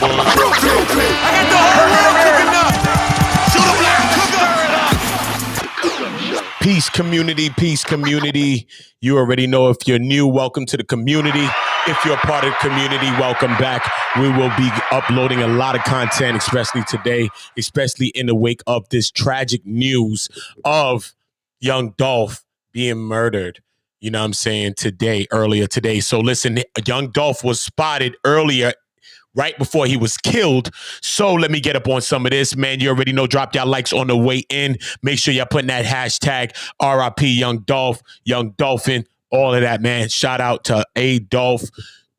I got the whole world cooking up. Peace community. You already know, if you're new, welcome to the community. If you're a part of the community, welcome back. We will be uploading a lot of content, especially today, especially in the wake of this tragic news of young Dolph being murdered. You know what I'm saying? Earlier today. So listen, young Dolph was spotted earlier, right before he was killed. So let me get up on some of this, man. You already know, drop y'all likes on the way in. Make sure y'all putting that hashtag RIP Young Dolph, Young Dolphin, all of that, man. Shout out to Adolph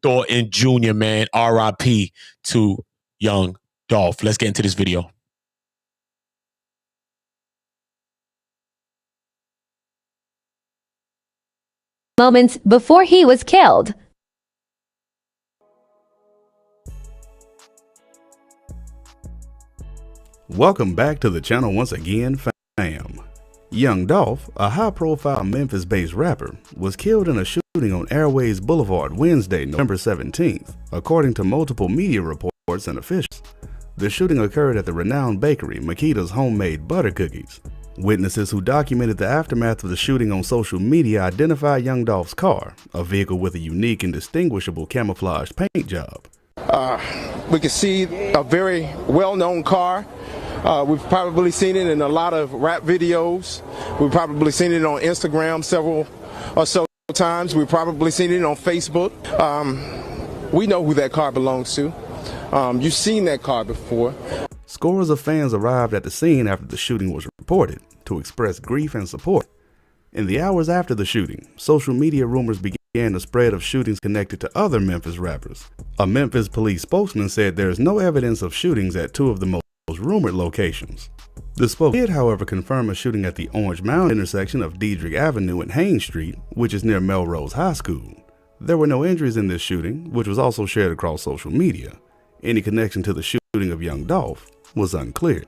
Thornton Jr., man. RIP to Young Dolph. Let's get into this video. Moments before he was killed. Welcome back to the channel once again, fam. Young Dolph, a high-profile Memphis-based rapper, was killed in a shooting on Airways Boulevard Wednesday, November 17th, according to multiple media reports and officials. The shooting occurred at the renowned bakery Makita's Homemade Butter Cookies. Witnesses who documented the aftermath of the shooting on social media identified Young Dolph's car, a vehicle with a unique and distinguishable camouflage paint job. We can see a very well-known car. We've probably seen it in a lot of rap videos. We've probably seen it on Instagram several or so times. We've probably seen it on Facebook. We know who that car belongs to. You've seen that car before. Scores of fans arrived at the scene after the shooting was reported to express grief and support. In the hours after the shooting, social media rumors began to spread of shootings connected to other Memphis rappers. A Memphis police spokesman said there is no evidence of shootings at two of the most rumored locations. The spokesman did, however, confirm a shooting at the Orange Mound intersection of Diedrich Avenue and Haynes Street, which is near Melrose High School. There were no injuries in this shooting, which was also shared across social media. Any connection to the shooting of Young Dolph was unclear.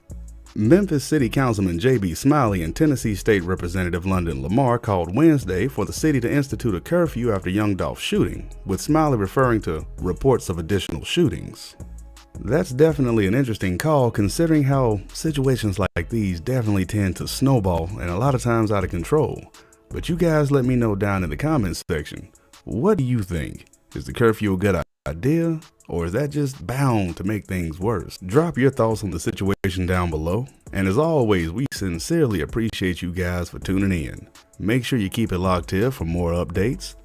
Memphis City Councilman J.B. Smiley and Tennessee State Representative London Lamar called Wednesday for the city to institute a curfew after Young Dolph's shooting, with Smiley referring to reports of additional shootings. That's definitely an interesting call, considering how situations like these definitely tend to snowball and a lot of times out of control. But you guys let me know down in the comments section. What do you think? Is the curfew a good idea, or is that just bound to make things worse? Drop your thoughts on the situation down below. And as always, we sincerely appreciate you guys for tuning in. Make sure you keep it locked here for more updates.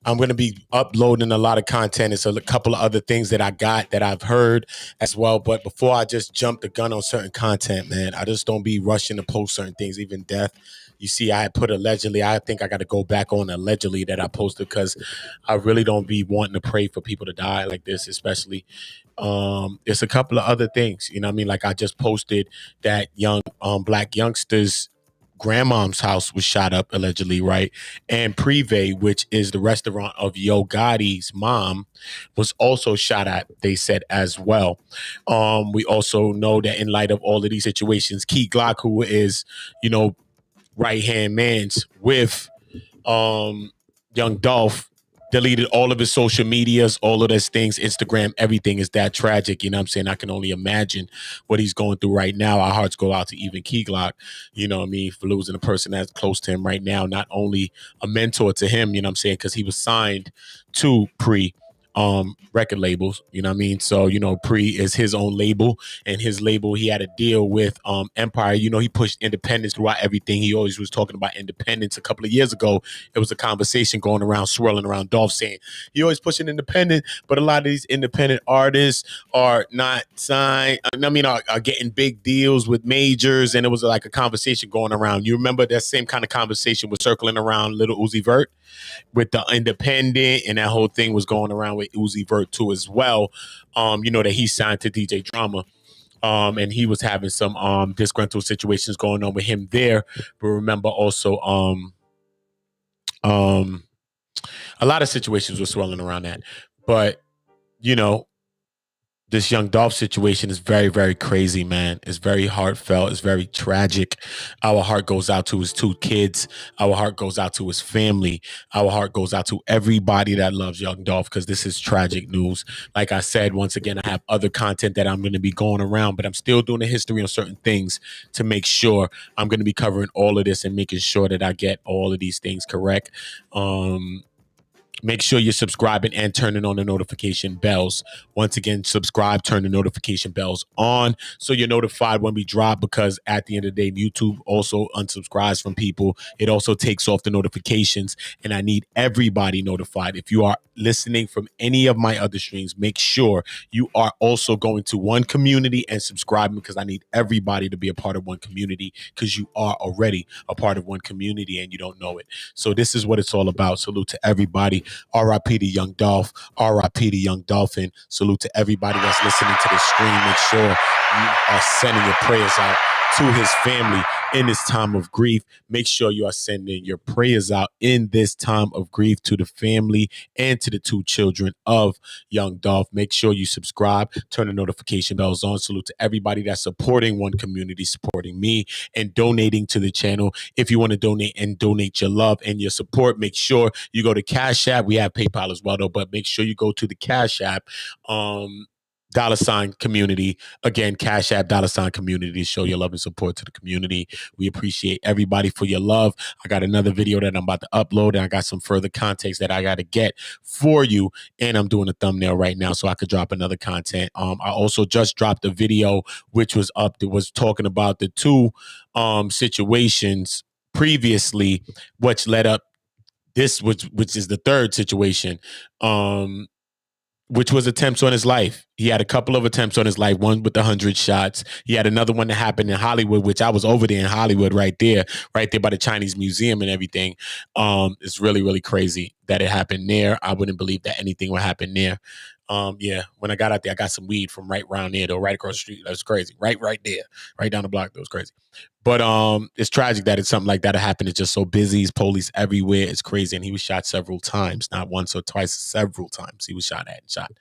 I'm going to be uploading a lot of content. It's a couple of other things that I've heard as well. But before I just jump the gun on certain content, man, I just don't be rushing to post certain things, even death. You see, I had put allegedly. I think I got to go back on allegedly that I posted, because I really don't be wanting to pray for people to die like this, especially. It's a couple of other things, you know what I mean? Like, I just posted that young black youngsters' grandmom's house was shot up allegedly, right? And Privé, which is the restaurant of Yo Gotti's mom, was also shot at, they said, as well. We also know that in light of all of these situations, Key Glock, who is, you know, right-hand man's with Young Dolph, deleted all of his social medias, all of those things, Instagram, everything is that tragic. You know what I'm saying? I can only imagine what he's going through right now. Our hearts go out to even Key Glock, you know what I mean, for losing a person that's close to him right now. Not only a mentor to him, you know what I'm saying, because he was signed to record labels, you know what I mean? So, you know, Pre is his own label, and his label, he had a deal with Empire. You know, he pushed independence throughout everything. He always was talking about independence. A couple of years ago, it was a conversation going around, swirling around Dolph, saying he always pushing independent, but a lot of these independent artists are not signed. I mean, are getting big deals with majors, and it was like a conversation going around. You remember that same kind of conversation was circling around Little Uzi Vert with the independent, and that whole thing was going around with Uzi Vert too as well. You know, that he signed to DJ Drama. And he was having some disgruntled situations going on with him there. But remember also a lot of situations were swirling around that. But, you know, this young Dolph situation is very, very crazy, man. It's very heartfelt. It's very tragic. Our heart goes out to his 2 kids. Our heart goes out to his family. Our heart goes out to everybody that loves young Dolph, because this is tragic news. Like I said, once again, I have other content that I'm going to be going around, but I'm still doing a history on certain things to make sure I'm going to be covering all of this and making sure that I get all of these things correct. Make sure you're subscribing and turning on the notification bells. Once again, subscribe, turn the notification bells on so you're notified when we drop, because at the end of the day, YouTube also unsubscribes from people. It also takes off the notifications, and I need everybody notified. If you are listening from any of my other streams, make sure you are also going to one community and subscribing, because I need everybody to be a part of one community, because you are already a part of one community and you don't know it. So this is what it's all about. Salute to everybody. RIP to Young Dolph. RIP to Young Dolphin. Salute to everybody that's listening to this stream. Make sure you are sending your prayers out to his family in this time of grief. Make sure you are sending your prayers out in this time of grief to the family and to the 2 children of young Dolph. Make sure you subscribe, turn the notification bells on. Salute to everybody that's supporting one community, supporting me, and donating to the channel. If you want to donate your love and your support, make sure you go to Cash App. We have PayPal as well, though, but make sure you go to the Cash App. $community. Again, Cash App, $community. Show your love and support to the community. We appreciate everybody for your love. I got another video that I'm about to upload, and I got some further context that I got to get for you. And I'm doing a thumbnail right now so I could drop another content. I also just dropped a video which was up that was talking about the 2 situations previously, which led up this, which is the 3rd situation. Which was attempts on his life. He had a couple of attempts on his life, one with 100 shots. He had another one that happened in Hollywood, which I was over there in Hollywood right there by the Chinese Museum and everything. It's really, really crazy that it happened there. I wouldn't believe that anything would happen there. Yeah, when I got out there, I got some weed from right around there, though, right across the street. That was crazy. Right there, right down the block. That was crazy. But it's tragic that it's something like that happened. It's just so busy. It's police everywhere. It's crazy. And he was shot several times, not once or twice, several times. He was shot at and shot.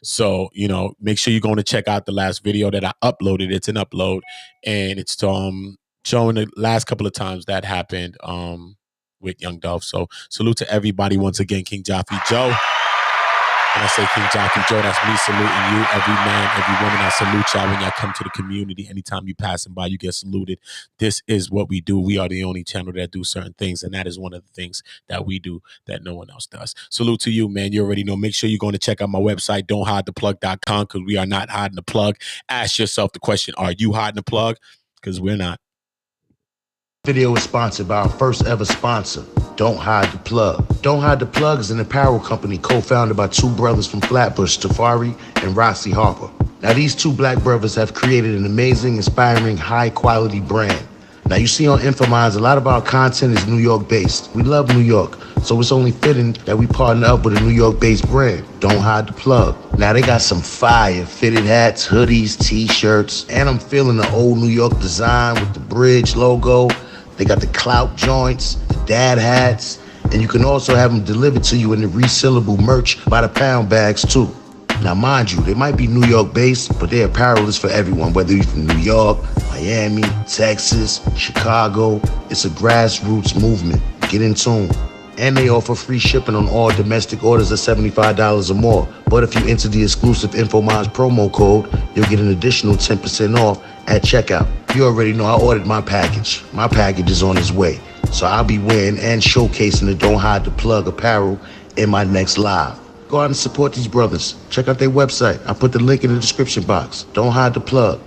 So, you know, make sure you're going to check out the last video that I uploaded. It's an upload, and it's showing the last couple of times that happened with young Dolph. So salute to everybody once again. King Joffrey Joe. When I say King Jockey Joe, that's me saluting you. Every man, every woman, I salute y'all when y'all come to the community. Anytime you passing by, you get saluted. This is what we do. We are the only channel that do certain things, and that is one of the things that we do that no one else does. Salute to you, man. You already know. Make sure you're going to check out my website, don'thidetheplug.com, because we are not hiding the plug. Ask yourself the question, are you hiding the plug? Because we're not. Video is sponsored by our first ever sponsor, Don't Hide the Plug. Don't Hide the Plug is an apparel company co-founded by 2 brothers from Flatbush, Tafari and Rossi Harper. Now these 2 black brothers have created an amazing, inspiring, high-quality brand. Now you see on Infominds, a lot of our content is New York based. We love New York, so it's only fitting that we partner up with a New York based brand, Don't Hide the Plug. Now they got some fire fitted hats, hoodies, t-shirts, and I'm feeling the old New York design with the bridge logo. They got the clout joints, the dad hats, and you can also have them delivered to you in the resealable merch by the pound bags too. Now mind you, they might be New York based, but their apparel is for everyone, whether you're from New York, Miami, Texas, Chicago. It's a grassroots movement. Get in tune. And they offer free shipping on all domestic orders of $75 or more. But if you enter the exclusive Infominds promo code, you'll get an additional 10% off at checkout. You already know I ordered my package. My package is on its way. So I'll be wearing and showcasing the Don't Hide the Plug apparel in my next live. Go out and support these brothers. Check out their website. I put the link in the description box. Don't Hide the Plug.